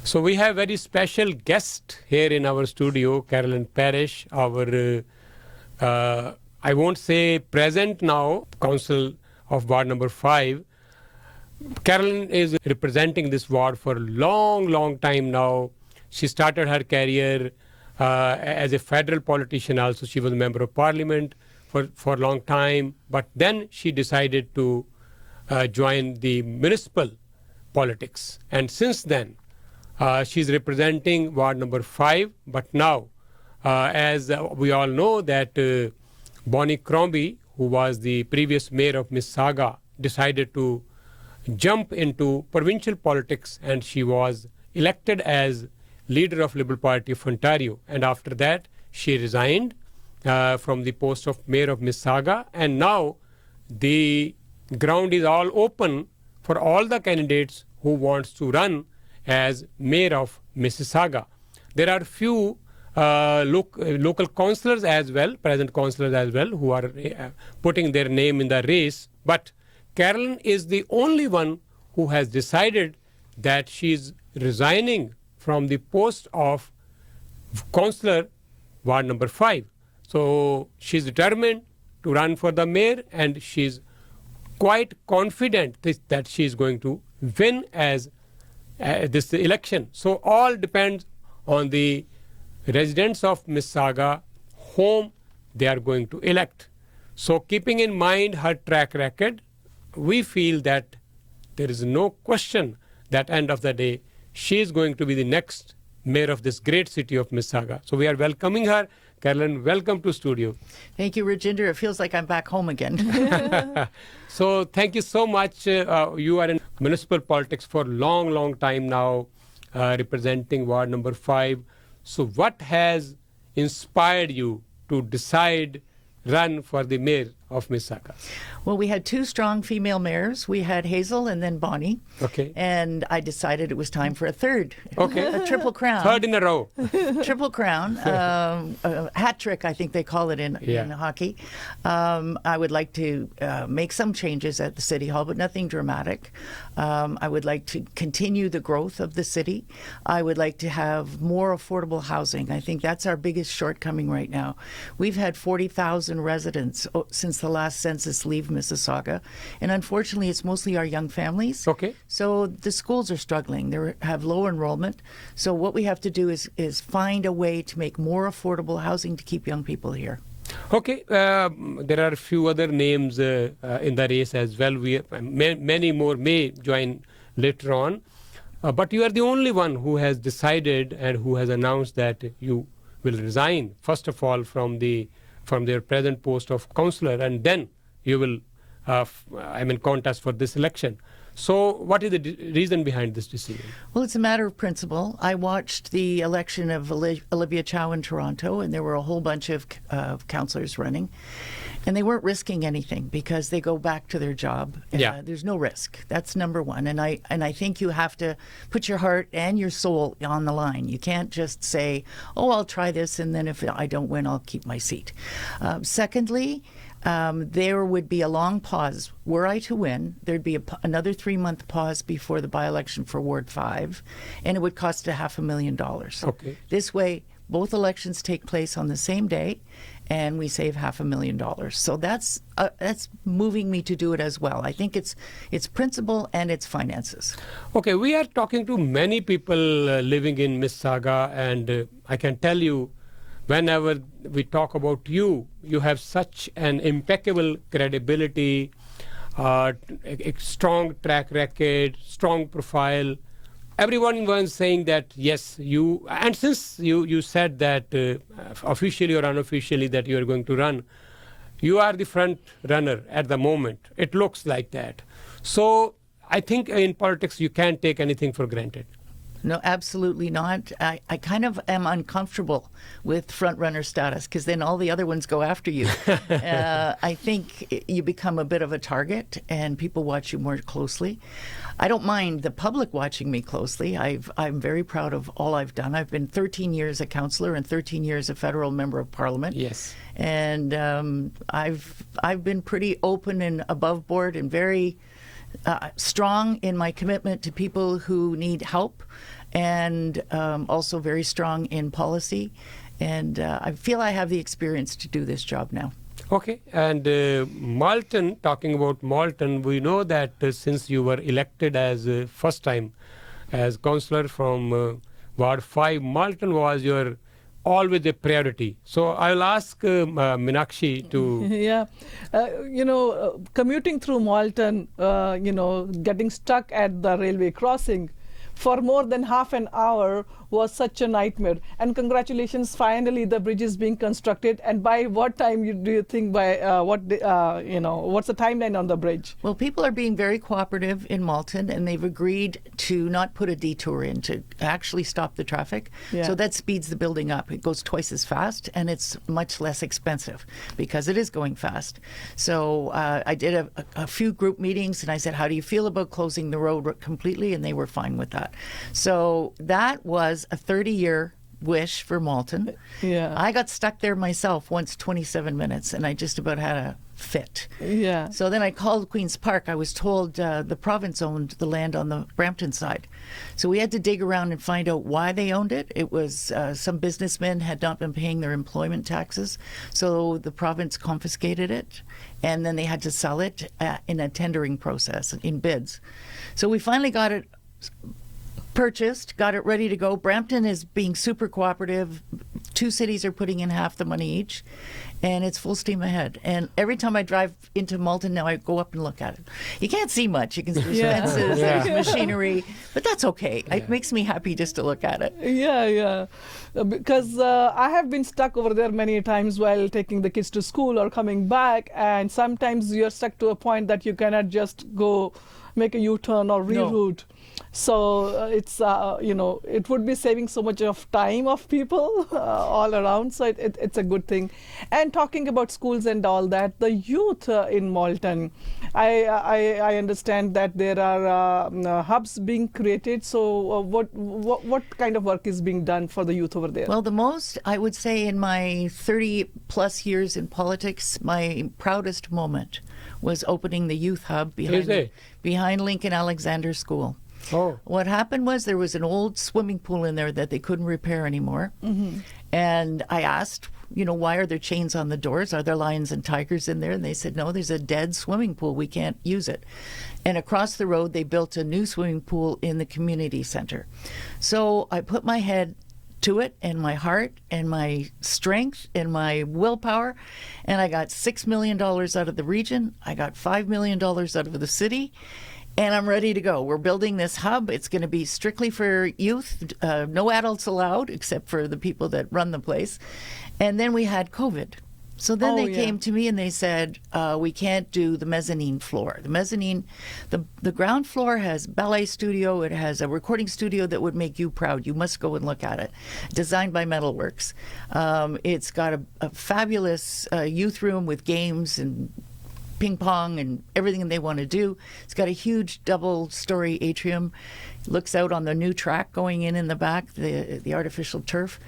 So we have very special guest here in our studio, Carolyn Parish, our, I won't say present now, Council of Ward number 5. Carolyn is representing this ward for a long time now. She started her career as a federal politician also. She was a member of parliament for a long time. But then she decided to join the municipal politics. And since then, she's representing ward number 5. But now, as we all know that Bonnie Crombie, who was the previous mayor of Mississauga, decided to jump into provincial politics, and she was elected as leader of Liberal Party of Ontario. And after that, she resigned from the post of mayor of Mississauga, and now the ground is all open for all the candidates who wants to run as mayor of Mississauga. There are few local councillors as well, present councillors as well, who are putting their name in the race. But Carolyn is the only one who has decided that she is resigning from the post of councillor ward number 5. So she's determined to run for the mayor, and she's quite confident that she is going to win as this election. So all depends on the residents of Mississauga whom they are going to elect. So keeping in mind her track record, we feel that there is no question that end of the day she is going to be the next mayor of this great city of Mississauga. So we are welcoming her. Carolyn, welcome to studio. Thank you, Rajinder. It feels like I'm back home again. So thank you so much. You are in municipal politics for long time now, representing ward number 5. So what has inspired you to decide run for the mayor of Mississauga? Well, we had 2 strong female mayors. We had Hazel and then Bonnie. Okay. And I decided it was time for a third. Okay. A triple crown. Third in a row. Triple crown. A hat trick, I think they call it in hockey. I would like to make some changes at the City Hall, but nothing dramatic. I would like to continue the growth of the city. I would like to have more affordable housing. I think that's our biggest shortcoming right now. We've had 40,000 residents since the last census leave Mississauga, and unfortunately it's mostly our young families. Okay. So the schools are struggling. They have low enrollment. So what we have to do is find a way to make more affordable housing to keep young people here. Okay, there are a few other names in the race as well. Many more may join later on. But you are the only one who has decided and who has announced that you will resign, first of all, from their present post of councillor, and then you will contest for this election. So what is the reason behind this decision? Well, it's a matter of principle. I watched the election of Olivia Chow in Toronto, and there were a whole bunch of councillors running. And they weren't risking anything because they go back to their job. There's no risk. That's number one. And I think you have to put your heart and your soul on the line. You can't just say, oh, I'll try this, and then if I don't win, I'll keep my seat. Secondly, there would be a long pause. Were I to win, there'd be another 3-month pause before the by-election for Ward 5, and it would cost $500,000. Okay. This way, both elections take place on the same day, and we save $500,000. So that's moving me to do it as well. I think it's principle and it's finances. Okay, we are talking to many people living in Mississauga, and I can tell you, whenever we talk about you, you have such an impeccable credibility, a strong track record, strong profile. Everyone was saying that, yes, you, and since you said that officially or unofficially that you are going to run, you are the front runner at the moment. It looks like that. So I think in politics you can't take anything for granted. No, absolutely not. I kind of am uncomfortable with front-runner status because then all the other ones go after you. I think you become a bit of a target and people watch you more closely. I don't mind the public watching me closely. I'm very proud of all I've done. I've been 13 years a councillor and 13 years a federal member of parliament. Yes. And I've been pretty open and above board and very strong in my commitment to people who need help and also very strong in policy. And I feel I have the experience to do this job now. Okay, and Malton, talking about Malton, we know that since you were elected as first time as councillor from Ward 5, Malton was your always a priority. So I'll ask Meenakshi to... Yeah, commuting through Malton, getting stuck at the railway crossing for more than half an hour was such a nightmare. And congratulations, finally the bridge is being constructed. And by what time do you think, by what's the timeline on the bridge? Well, people are being very cooperative in Malton, and they've agreed to not put a detour in, to actually stop the traffic. Yeah. So that speeds the building up. It goes twice as fast, and it's much less expensive because it is going fast. So I did a few group meetings, and I said, how do you feel about closing the road completely? And they were fine with that. So that was a 30-year wish for Malton. Yeah. I got stuck there myself once, 27 minutes, and I just about had a fit. Yeah. So then I called Queen's Park. I was told the province owned the land on the Brampton side. So we had to dig around and find out why they owned it. It was some businessmen had not been paying their employment taxes, so the province confiscated it, and then they had to sell it in a tendering process, in bids. So we finally got it purchased, got it ready to go. Brampton is being super cooperative. 2 cities are putting in half the money each, and it's full steam ahead. And every time I drive into Malton now, I go up and look at it. You can't see much. You can see Yeah. fences, Yeah. there's machinery, but that's okay. It makes me happy just to look at it. Yeah. Because I have been stuck over there many times while taking the kids to school or coming back, and sometimes you're stuck to a point that you cannot just go make a U-turn or reroute. So it's it would be saving so much of time of people all around. So it's a good thing. And talking about schools and all that, the youth in Malton, I understand that there are hubs being created. So what kind of work is being done for the youth over there? Well, the most, I would say, in my 30 plus years in politics, my proudest moment was opening the youth hub behind Lincoln Alexander School. Oh. What happened was there was an old swimming pool in there that they couldn't repair anymore. Mm-hmm. And I asked, why are there chains on the doors? Are there lions and tigers in there? And they said, no, there's a dead swimming pool. We can't use it. And across the road, they built a new swimming pool in the community center. So I put my head to it, and my heart and my strength and my willpower, and I got $6 million out of the region. I got $5 million out of the city, and I'm ready to go. We're building this hub. It's going to be strictly for youth, no adults allowed except for the people that run the place. And then we had COVID. So then they came to me and they said, we can't do the mezzanine floor. The mezzanine, the ground floor has ballet studio. It has a recording studio that would make you proud. You must go and look at it. Designed by Metalworks. It's got a fabulous youth room with games and ping pong and everything they want to do. It's got a huge double-story atrium. Looks out on the new track going in the back, the artificial turf.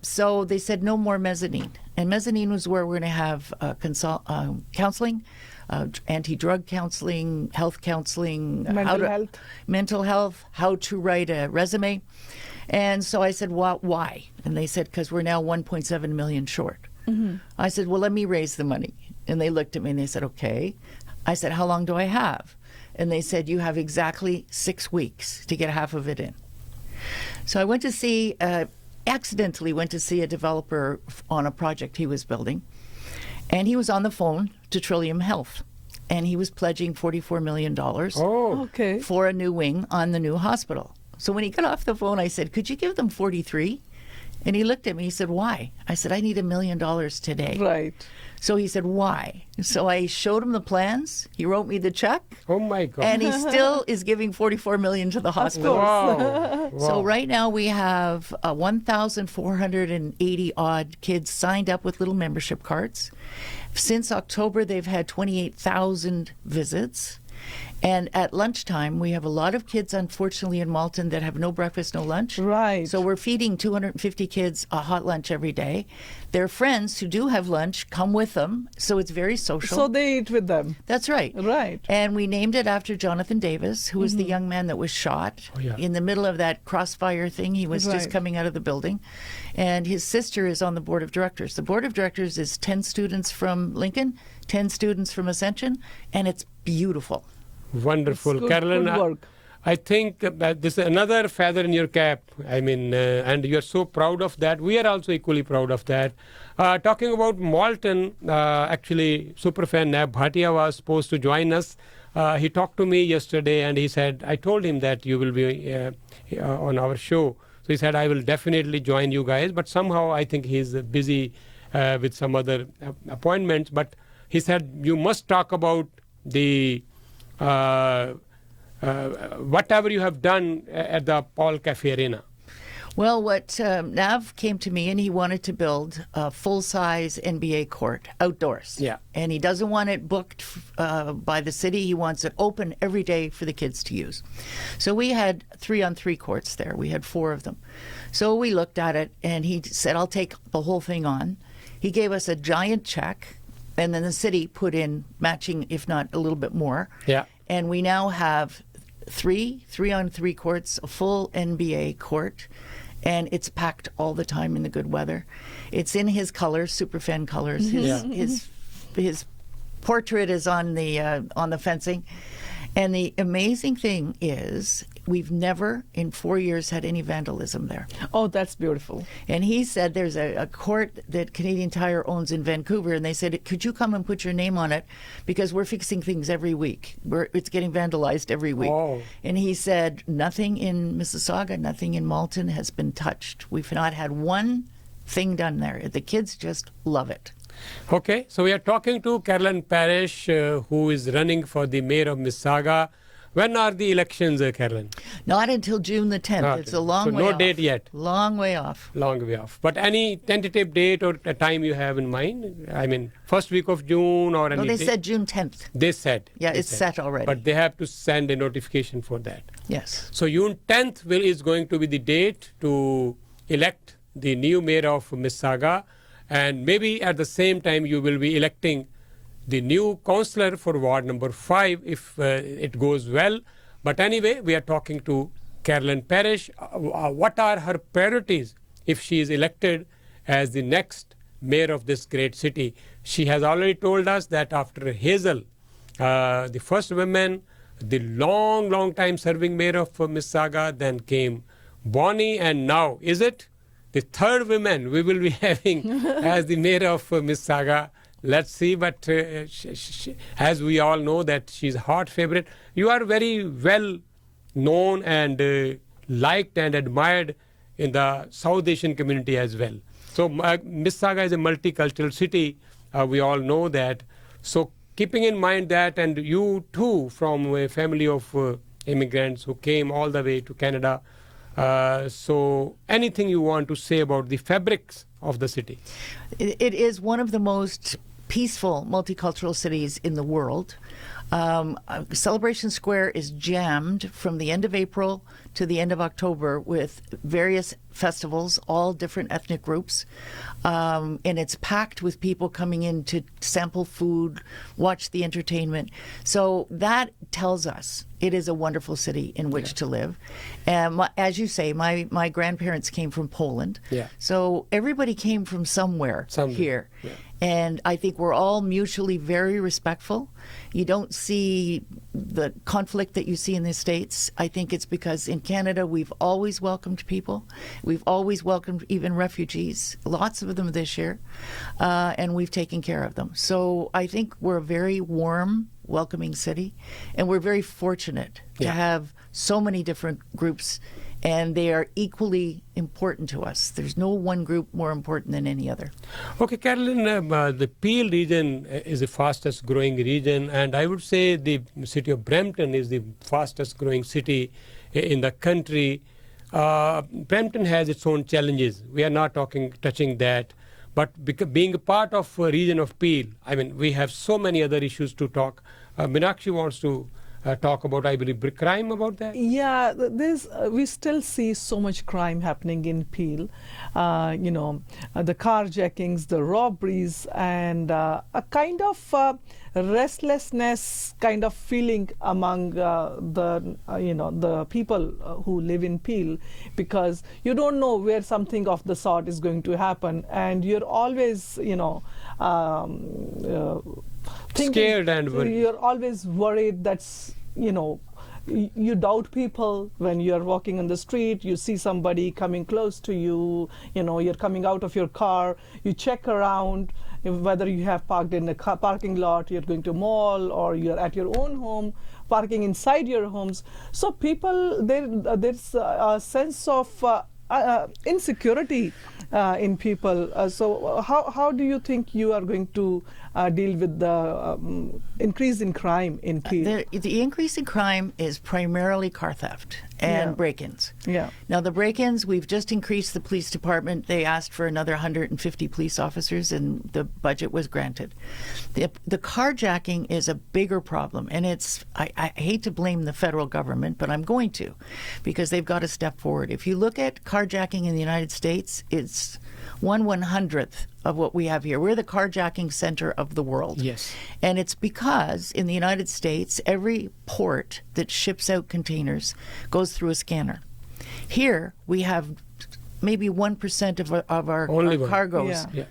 So they said no more mezzanine. And mezzanine was where we're going to have counseling, anti-drug counseling, health counseling, mental health, how to write a resume. And so I said, well, why? And they said, because we're now 1.7 million short. Mm-hmm. I said, well, let me raise the money. And they looked at me and they said, okay. I said, how long do I have? And they said, you have exactly 6 weeks to get half of it in. So I accidentally went to see a developer on a project he was building. And he was on the phone to Trillium Health. And he was pledging $44 million for a new wing on the new hospital. So when he got off the phone, I said, could you give them 43? And he looked at me, he said, why? I said, I need $1 million today. Right. So he said, why? So I showed him the plans. He wrote me the check. Oh, my God. And he still is giving $44 million to the hospital. Wow. So right now we have 1,480 odd kids signed up with little membership cards. Since October, they've had 28,000 visits. And at lunchtime, we have a lot of kids, unfortunately, in Malton that have no breakfast, no lunch. Right. So we're feeding 250 kids a hot lunch every day. Their friends who do have lunch come with them, so it's very social. So they eat with them. That's right. Right. And we named it after Jonathan Davis, who was the young man that was shot in the middle of that crossfire thing. He was just coming out of the building. And his sister is on the board of directors. The board of directors is 10 students from Lincoln, 10 students from Ascension, and it's beautiful. Wonderful. Good, Carolyn, good work. I think that this is another feather in your cap. I mean, and you're so proud of that. We are also equally proud of that. Talking about Malton, actually, superfan Nab Bhatia was supposed to join us. He talked to me yesterday and he said, I told him that you will be on our show. So he said, I will definitely join you guys. But somehow I think he's busy with some other appointments. But he said, you must talk about the whatever you have done at the Paul Cafe Arena. Well, what Nav came to me and he wanted to build a full-size NBA court outdoors. Yeah. And he doesn't want it booked by the city. He wants it open every day for the kids to use. So we had 3-on-3 courts there. We had 4 of them. So we looked at it and he said, I'll take the whole thing on. He gave us a giant check and then the city put in matching, if not a little bit more. Yeah. And we now have 3-on-3 courts, a full NBA court, and it's packed all the time in the good weather. It's in his colors, superfan colors. His portrait is on the fencing. And the amazing thing is, we've never in 4 years had any vandalism there. Oh, that's beautiful. And he said there's a court that Canadian Tire owns in Vancouver, and they said, could you come and put your name on it? Because we're fixing things every week. It's getting vandalized every week. Oh. And he said, nothing in Mississauga, nothing in Malton has been touched. We've not had one thing done there. The kids just love it. Okay, so we are talking to Carolyn Parish, who is running for the mayor of Mississauga. When are the elections, Carolyn? Not until June the 10th. It's a long way off. So no date yet? Long way off. Long way off. But any tentative date or a time you have in mind? I mean, first week of June or any No, they date? said June 10th. They said. Yeah, they it's said. set already. But they have to send a notification for that. Yes. So June 10th is going to be the date to elect the new mayor of Mississauga. And maybe at the same time you will be electing the new councillor for Ward number 5 if it goes well. But anyway, we are talking to Carolyn Parish. What are her priorities if she is elected as the next mayor of this great city? She has already told us that after Hazel, the first woman, the long time serving mayor of Mississauga, then came Bonnie, and now, is it the third woman we will be having as the mayor of Mississauga? Let's see, but as we all know that she's a hot favorite. You are very well known and liked and admired in the South Asian community as well. So Mississauga is a multicultural city. We all know that. So keeping in mind that, and you too from a family of immigrants who came all the way to Canada. So anything you want to say about the fabrics of the city? It is one of the most peaceful multicultural cities in the world. Celebration Square is jammed from the end of April to the end of October with various festivals, all different ethnic groups. And it's packed with people coming in to sample food, watch the entertainment. So that tells us it is a wonderful city in which to live. And as you say, my grandparents came from Poland. Yeah. So everybody came from somewhere here. Yeah. And I think we're all mutually very respectful. You don't see the conflict that you see in the States. I think it's because in Canada we've always welcomed people. We've always welcomed even refugees, lots of them this year, and we've taken care of them. So I think we're a very warm, welcoming city, and we're very fortunate to have so many different groups, and they are equally important to us. There's no one group more important than any other. Okay, Carolyn, the Peel region is the fastest growing region, and I would say the city of Brampton is the fastest growing city in the country. Brampton has its own challenges. We are not touching that. But being a part of a region of Peel, I mean, we have so many other issues to talk. Meenakshi wants to talk about, I believe, crime about that? Yeah, we still see so much crime happening in Peel. The carjackings, the robberies, and a kind of restlessness kind of feeling among the people who live in Peel, because you don't know where something of the sort is going to happen, and you're always Scared and worried. You're always worried you doubt people when you're walking on the street. You see somebody coming close to you, you're coming out of your car, you check around whether you have parked in a parking lot, you're going to mall, or you're at your own home, parking inside your homes. So people, there's a sense of insecurity in people. So how do you think you are going to deal with the increase in crime in Peel? The increase in crime is primarily car theft and break-ins. Yeah. Now, the break-ins, we've just increased the police department. They asked for another 150 police officers, and the budget was granted. The carjacking is a bigger problem, and I hate to blame the federal government, but I'm going to, because they've got to step forward. If you look at carjacking in the United States, it's 1/100th of what we have here. We're the carjacking center of the world. Yes. And it's because in the United States, every port that ships out containers goes through a scanner. Here, we have maybe 1% of our cargoes. Yeah.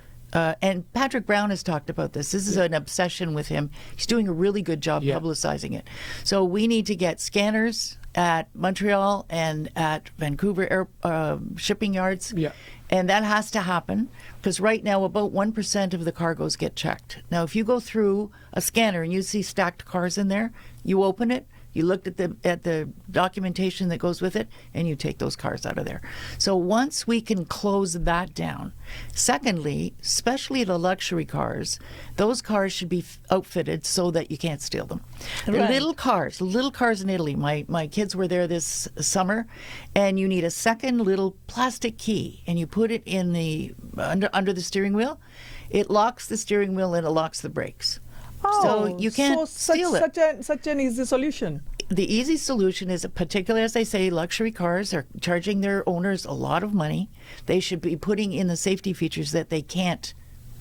And Patrick Brown has talked about this. This is an obsession with him. He's doing a really good job publicizing it. So we need to get scanners at Montreal and at Vancouver shipping yards. Yeah. And that has to happen, because right now about 1% of the cargoes get checked. Now, if you go through a scanner and you see stacked cars in there, you open it, you looked at the documentation that goes with it, and you take those cars out of there. So once we can close that down, secondly, especially the luxury cars, those cars should be outfitted so that you can't steal them. Right. Little cars in Italy. My kids were there this summer, and you need a second little plastic key, and you put it in the under the steering wheel. It locks the steering wheel and it locks the brakes. So you can't steal it. Such an easy solution. The easy solution is, particularly as I say, luxury cars are charging their owners a lot of money. They should be putting in the safety features that they can't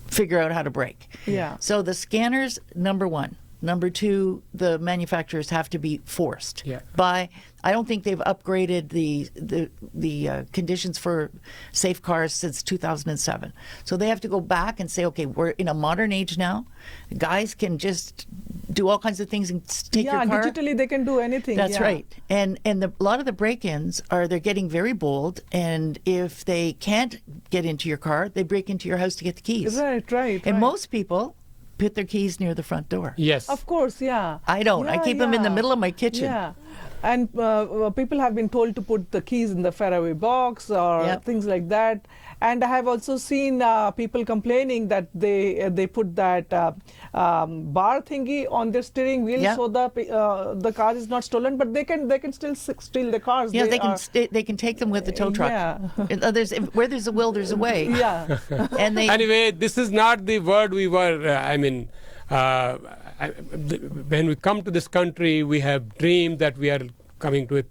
figure out how to break. Yeah. So the scanners, number one. Number two, the manufacturers have to be forced by. I don't think they've upgraded the conditions for safe cars since 2007. So they have to go back and say, okay, we're in a modern age now. Guys can just do all kinds of things and take your car. Yeah, digitally they can do anything. That's right. And a lot of the break-ins they're getting very bold, and if they can't get into your car, they break into your house to get the keys. Right. And most people put their keys near the front door. Yes. Of course, yeah. I don't. I keep them in the middle of my kitchen. Yeah. And people have been told to put the keys in the Faraway box or things like that. And I have also seen people complaining that they put that bar thingy on their steering wheel so the car is not stolen, but they can still steal the cars. Yeah, they can take them with the tow truck. Yeah. Where there's a will, there's a way. Yeah. And anyway, this is not the word we were. When we come to this country, we have dreamed that we are coming to a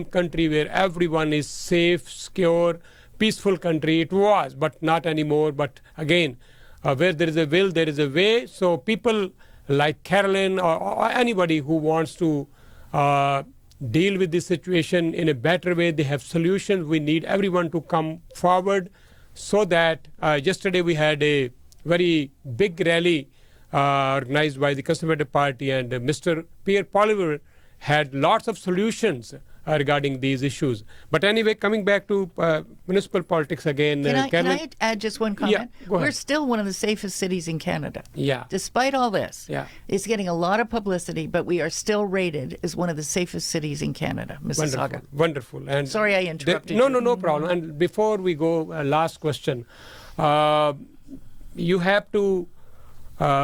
country where everyone is safe, secure, peaceful country. It was, but not anymore. But again, where there is a will, there is a way. So people like Carolyn or anybody who wants to deal with this situation in a better way, they have solutions. We need everyone to come forward so that yesterday we had a very big rally organized by the Conservative Party, and Mr. Pierre Poliver had lots of solutions regarding these issues. But anyway, coming back to municipal politics again. Can I add just one comment? Yeah, go ahead. We're still one of the safest cities in Canada. Yeah. Despite all this. Yeah. It's getting a lot of publicity, but we are still rated as one of the safest cities in Canada, Mississauga. Wonderful. And sorry I interrupted you. No problem. And before we go, last question. You have to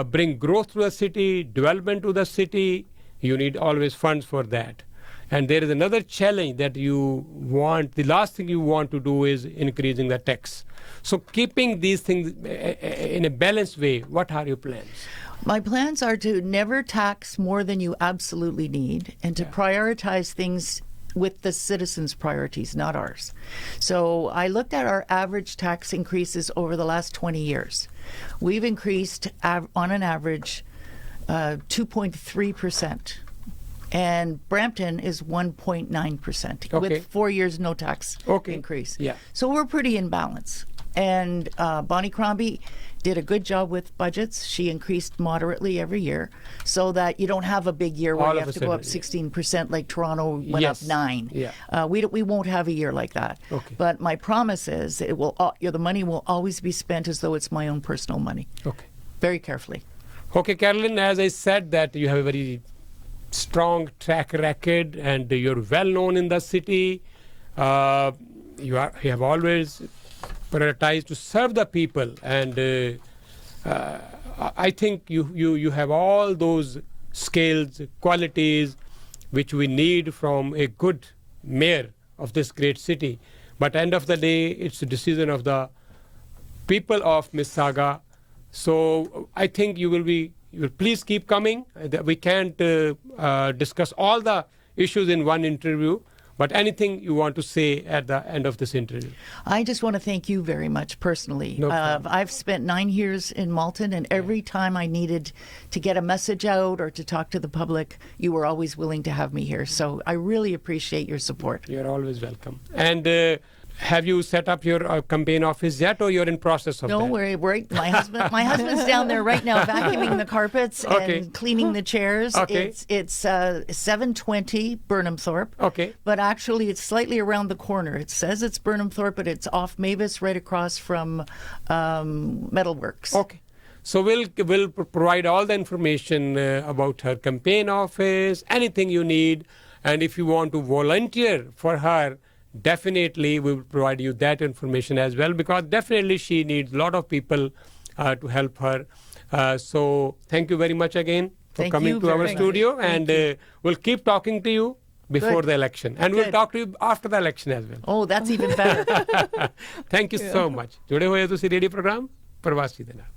bring growth to the city, development to the city. You need always funds for that. And there is another challenge that you want. The last thing you want to do is increasing the tax. So keeping these things in a balanced way, what are your plans? My plans are to never tax more than you absolutely need and to prioritize things with the citizens' priorities, not ours. So I looked at our average tax increases over the last 20 years. We've increased on an average 2.3%. And Brampton is 1.9% with 4 years no tax increase. Yeah. So we're pretty in balance. And Bonnie Crombie did a good job with budgets. She increased moderately every year so that you don't have a big year where you have to go up 16% like Toronto went up 9%. Yeah. We won't have a year like that. Okay. But my promise is it will the money will always be spent as though it's my own personal money. Okay. Very carefully. Okay, Carolyn, as I said that you have a very strong track record and you're well known in the city. You have always prioritized to serve the people, and I think you have all those skills, qualities which we need from a good mayor of this great city. But end of the day, it's a decision of the people of Mississauga. So I think you will please keep coming. We can't discuss all the issues in one interview, but anything you want to say at the end of this interview. I just want to thank you very much personally. No problem. I've spent 9 years in Malton, and every time I needed to get a message out or to talk to the public, you were always willing to have me here. So I really appreciate your support. You're always welcome. And have you set up your campaign office yet, or you're in process of that? No, we're my husband's down there right now vacuuming the carpets and cleaning the chairs. Okay. It's 720 Burnhamthorpe. Okay. But actually it's slightly around the corner. It says it's Burnhamthorpe, but it's off Mavis right across from Metalworks. Okay. So we'll provide all the information about her campaign office, anything you need. And if you want to volunteer for her, definitely we will provide you that information as well, because definitely she needs a lot of people to help her. So thank you very much again for coming to our studio, and we'll keep talking to you before the election, and we'll talk to you after the election as well. Oh, that's even better. Thank you so much. जुड़े हुए हो तुसी radio programme प्रवासी दे नाल।